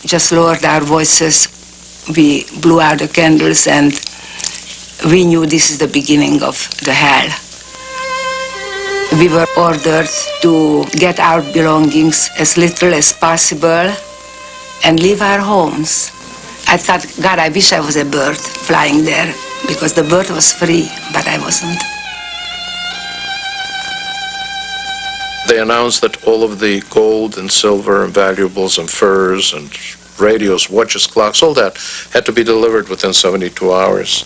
just lowered our voices. We blew out the candles, and we knew this is the beginning of the hell. We were ordered to get our belongings as little as possible and leave our homes. I thought, God, I wish I was a bird flying there, because the bird was free, but I wasn't. They announced that all of the gold and silver and valuables and furs and radios, watches, clocks, all that had to be delivered within 72 hours.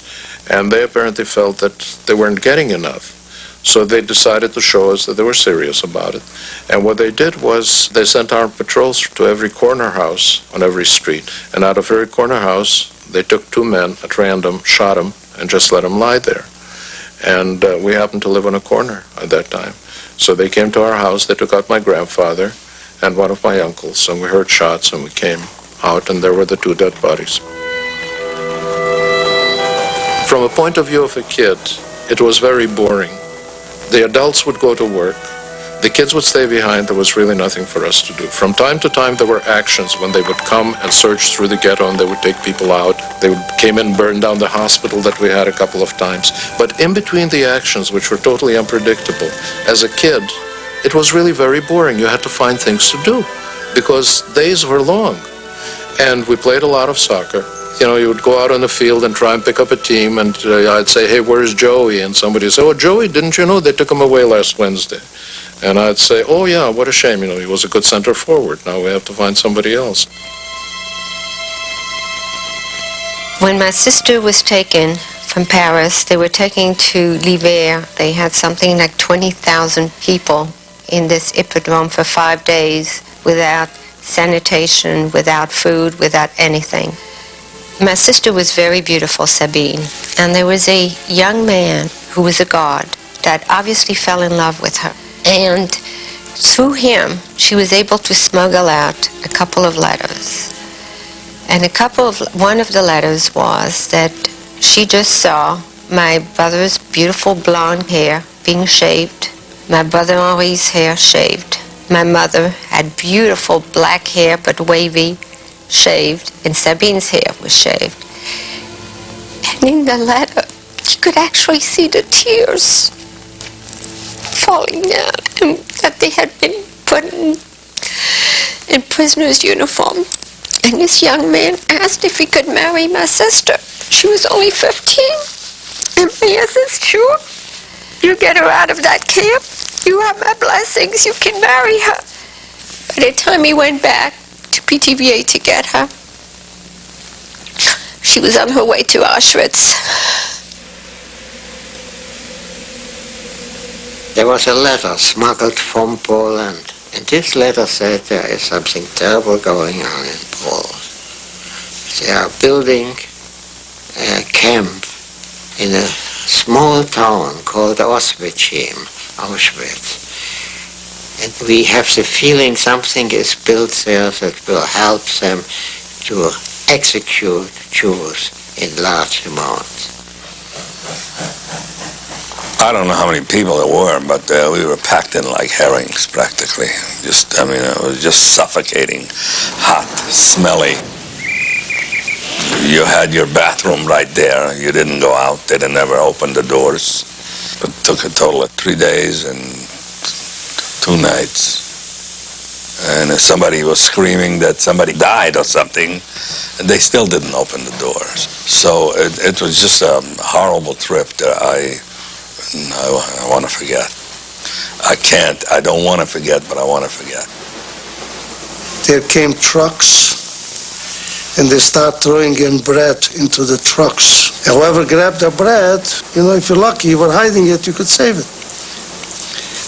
And they apparently felt that they weren't getting enough. So they decided to show us that they were serious about it. And what they did was they sent armed patrols to every corner house on every street. And out of every corner house, they took 2 men at random, shot them, and just let them lie there. And we happened to live on a corner at that time. So they came to our house, they took out my grandfather and one of my uncles, and we heard shots, and we came out, and there were the 2 dead bodies. From a point of view of a kid, it was very boring. The adults would go to work. The kids would stay behind. There was really nothing for us to do. From time to time, there were actions when they would come and search through the ghetto, and they would take people out. They came in and burned down the hospital that we had a couple of times. But in between the actions, which were totally unpredictable, as a kid, it was really very boring. You had to find things to do because days were long. And we played a lot of soccer. You know, you would go out on the field and try and pick up a team, and I'd say, hey, where's Joey? And somebody would say, oh, Joey, didn't you know they took him away last Wednesday? And I'd say, oh, yeah, what a shame. You know, he was a good center forward. Now we have to find somebody else. When my sister was taken from Paris, they were taken to Liver. They had something like 20,000 people in this hippodrome for 5 days without sanitation, without food, without anything. My sister was very beautiful, Sabine, and there was a young man who was a guard that obviously fell in love with her. And through him, she was able to smuggle out a couple of letters. And one of the letters was that she just saw my brother's beautiful blonde hair being shaved, my brother Henri's hair shaved. My mother had beautiful black hair but wavy, shaved, and Sabine's hair was shaved. And in the letter, you could actually see the tears falling down, and that they had been put in prisoner's uniform. And this young man asked if he could marry my sister. She was only 15. And Mia says, sure, you get her out of that camp, you have my blessings, you can marry her. By the time he went back to PTVA to get her, she was on her way to Auschwitz. There was a letter smuggled from Poland, and this letter said there is something terrible going on in Poland. They are building a camp in a small town called Auschwitz. And we have the feeling something is built there that will help them to execute Jews in large amounts. I don't know how many people there were, but we were packed in like herrings, practically. It was just suffocating, hot, smelly. You had your bathroom right there. You didn't go out. They didn't ever open the doors. It took a total of 3 days and 2 nights. And if somebody was screaming that somebody died or something, they still didn't open the doors. So it was just a horrible trip that I want to forget. I can't. I don't want to forget, but I want to forget. There came trucks, and they start throwing in bread into the trucks. And whoever grabbed the bread, if you're lucky, you were hiding it, you could save it.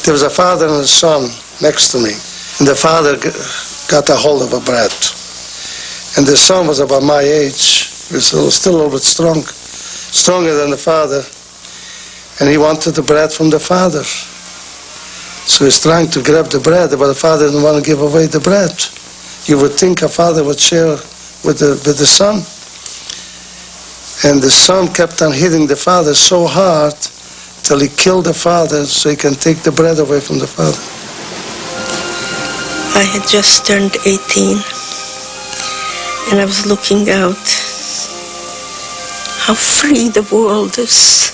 There was a father and a son next to me, and the father got a hold of a bread. And the son was about my age, he was still a little bit stronger than the father. And he wanted the bread from the father. So he's trying to grab the bread, but the father didn't want to give away the bread. You would think a father would share with the son. And the son kept on hitting the father so hard till he killed the father so he can take the bread away from the father. I had just turned 18. And I was looking out, how free the world is.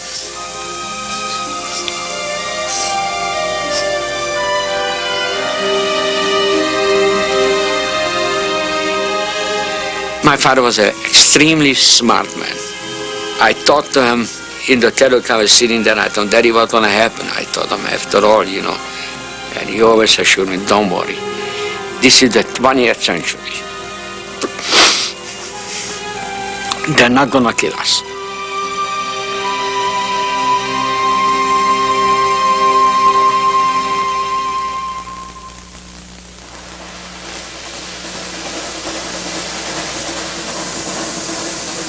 My father was an extremely smart man. I talked to him in the telecom. I was sitting there, and I thought, Daddy, what's going to happen? I told him, after all, you know. And he always assured me, don't worry. This is the 20th century. They're not going to kill us.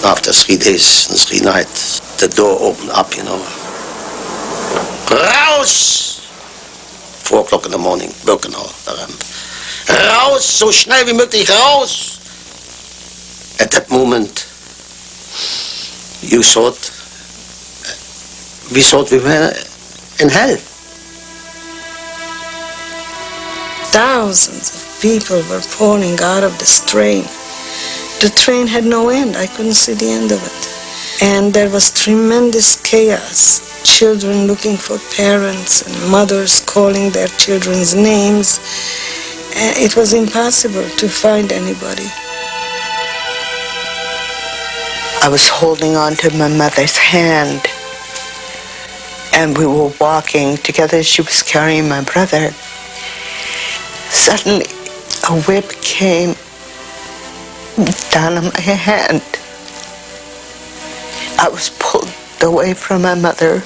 After 3 days and 3 nights, the door opened up, you know. Raus! 4 o'clock in the morning, Birkenau, der Ramp. Raus, so schnell wie möglich, raus! At that moment, we thought we were in hell. Thousands of people were pouring out of this train. The train had no end. I couldn't see the end of it. And there was tremendous chaos. Children looking for parents and mothers calling their children's names. And it was impossible to find anybody. I was holding on to my mother's hand, and we were walking together. She was carrying my brother. Suddenly, a whip came down on my hand. I was pulled away from my mother,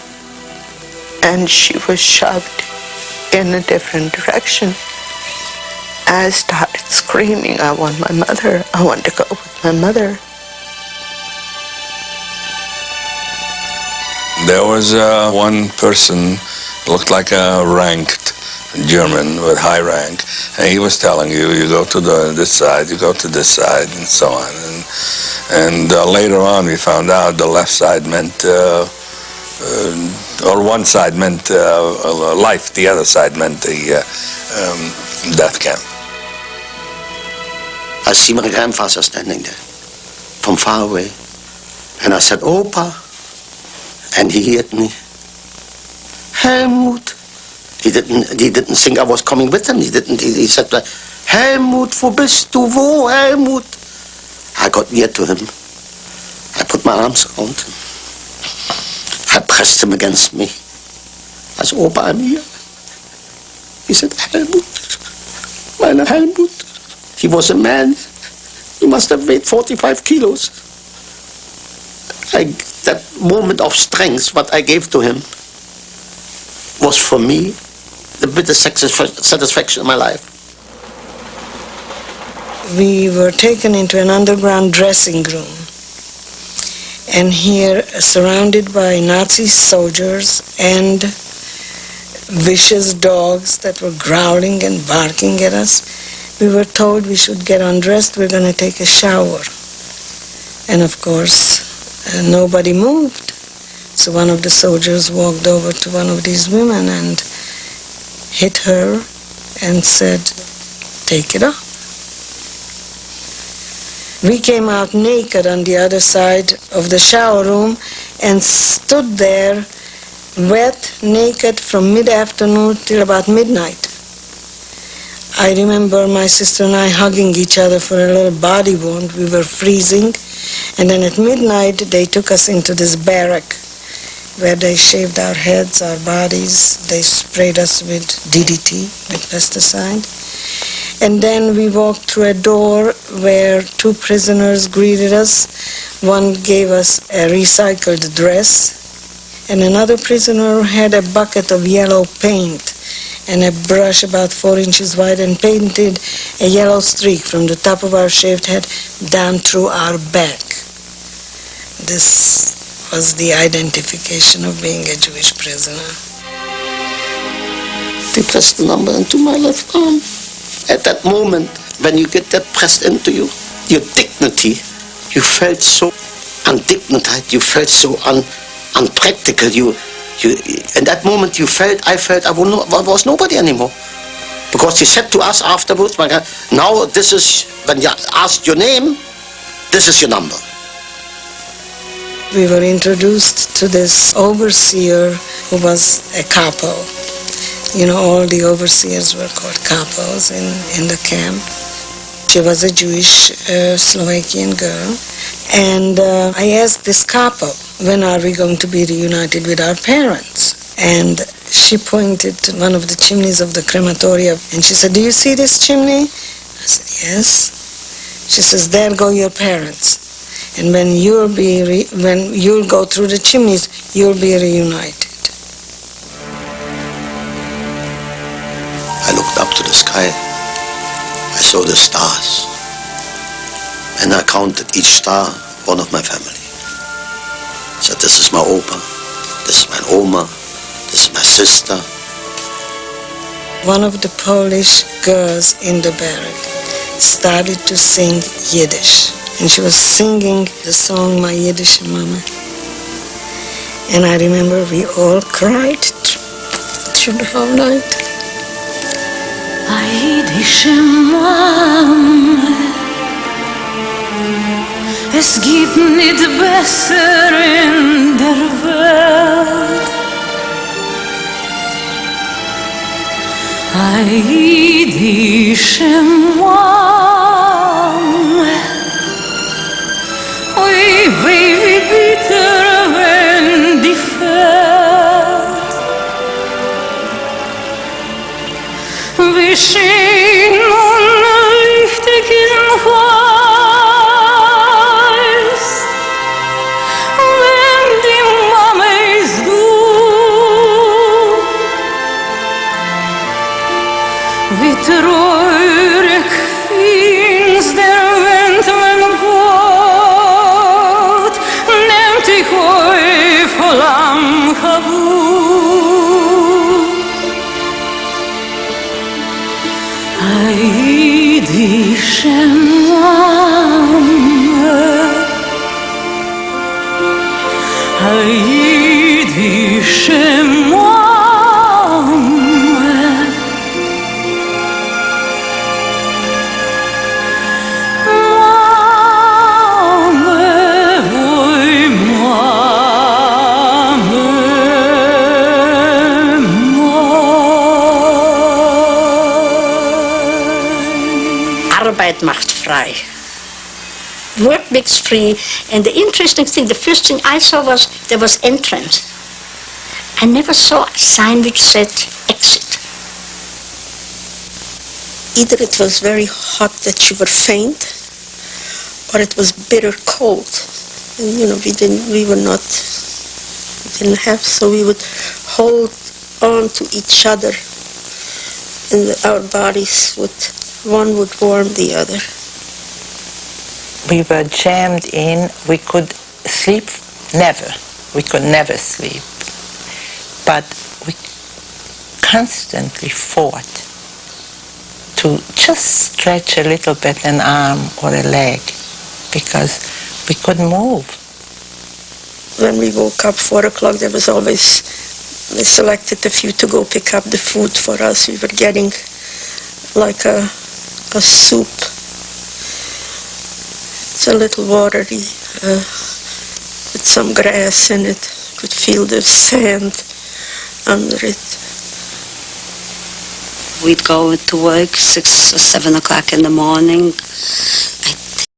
and she was shoved in a different direction. I started screaming, I want my mother. I want to go with my mother. There was one person, looked like a ranked German with high rank, and he was telling you, you go to this side, you go to this side, and so on. And later on, we found out the left side meant, or one side meant life, the other side meant the death camp. I see my grandfather standing there, from far away, and I said, Opa, and he heard me, Helmut. He didn't think I was coming with him. He said, Helmut, wo bist du, wo, Helmut? I got near to him. I put my arms around him. I pressed him against me. I said, Opa, I'm here. He said, Helmut, meine Helmut. He was a man. He must have weighed 45 kilos. That moment of strength, what I gave to him, was for me the biggest satisfaction of my life. We were taken into an underground dressing room, and here, surrounded by Nazi soldiers and vicious dogs that were growling and barking at us, we were told we should get undressed, we're going to take a shower. And of course, nobody moved. So one of the soldiers walked over to one of these women and hit her and said, take it off. We came out naked on the other side of the shower room and stood there wet, naked from mid-afternoon till about midnight. I remember my sister and I hugging each other for a little body wound. We were freezing. And then at midnight, they took us into this barrack where they shaved our heads, our bodies. They sprayed us with DDT, with pesticide. And then we walked through a door where 2 prisoners greeted us. One gave us a recycled dress, and another prisoner had a bucket of yellow paint and a brush about 4 inches wide and painted a yellow streak from the top of our shaved head down through our back. This was the identification of being a Jewish prisoner. They pressed the number into my left arm. At that moment, when you get that pressed into you, your dignity, you felt so undignified, you felt so unpractical. In that moment, I felt I was nobody anymore. Because he said to us afterwards, now this is, when you asked your name, This is your number. We were introduced to this overseer who was a couple. You know, all the overseers were called couples in the camp. She was a Jewish Slovakian girl. And I asked this couple, when are we going to be reunited with our parents? And she pointed to one of the chimneys of the crematorium, and she said, do you see this chimney? I said, yes. She says, there go your parents. And when you'll go through the chimneys, you'll be reunited. I looked up to the sky. I saw the stars. And I counted each star, one of my family. I said, this is my Opa, this is my Oma, this is my sister. One of the Polish girls in the barrack started to sing Yiddish. And she was singing the song, My Yiddish Mama. And I remember we all cried through the whole night. My Yiddish Mama, es gibt nicht besser in der Welt. My Yiddish Mama, oi weh wie bitter wenn die fällt. Wie schön und lichtig in Weiß, wenn die Mama ist du. Wie traurig finster Wind, wenn Gott nimmt dich voll am Kabut. Yiddish Mama, Yiddish Mama, Mama, oi Mama, Arbeit macht frei. Work makes free. And the interesting thing, the first thing I saw was there was entrance. I never saw a sign which said exit. Either it was very hot that you were faint, or it was bitter cold. And, you know, we didn't have, so we would hold on to each other, and our bodies one would warm the other. We were jammed in. We could sleep, never. We could never sleep. But we constantly fought to just stretch a little bit an arm or a leg because we couldn't move. When we woke up 4 o'clock, there was always, they selected a few to go pick up the food for us. We were getting like a soup. It's a little watery, with some grass in it. You could feel the sand under it. We'd go to work 6 or 7 o'clock in the morning.